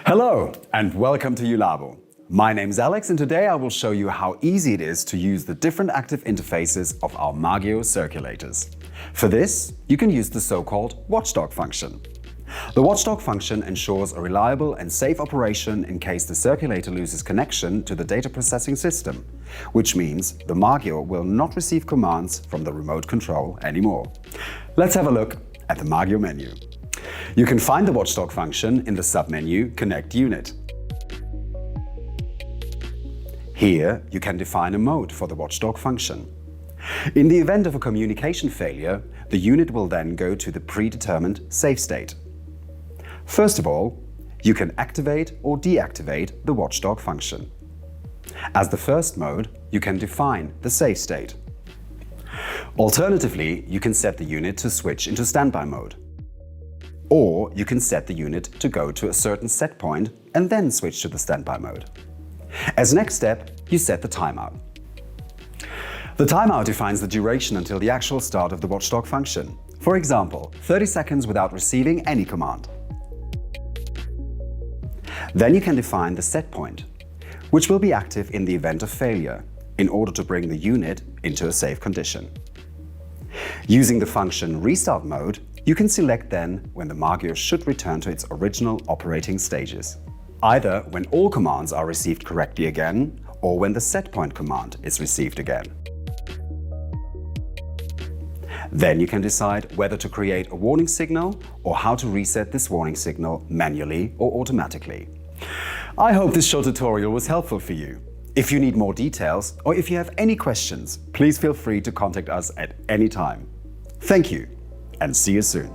Hello and welcome to JULABO. My name is Alex and today I will show you how easy it is to use the different active interfaces of our MAGIO circulators. For this, you can use the so-called watchdog function. The watchdog function ensures a reliable and safe operation in case the circulator loses connection to the data processing system, which means the MAGIO will not receive commands from the remote control anymore. Let's have a look at the MAGIO menu. You can find the watchdog function in the submenu Connect Unit. Here you can define a mode for the watchdog function. In the event of a communication failure, the unit will then go to the predetermined save state. First of all, you can activate or deactivate the watchdog function. As the first mode, you can define the save state. Alternatively, you can set the unit to switch into standby mode. Or you can set the unit to go to a certain set point and then switch to the standby mode. As next step, you set the timeout. The timeout defines the duration until the actual start of the watchdog function. For example, 30 seconds without receiving any command. Then you can define the set point, which will be active in the event of failure, in order to bring the unit into a safe condition. Using the function restart mode, you can select then when the MAGIO should return to its original operating stages. Either when all commands are received correctly again, or when the setpoint command is received again. Then you can decide whether to create a warning signal or how to reset this warning signal manually or automatically. I hope this short tutorial was helpful for you. If you need more details or if you have any questions, please feel free to contact us at any time. Thank you and see you soon.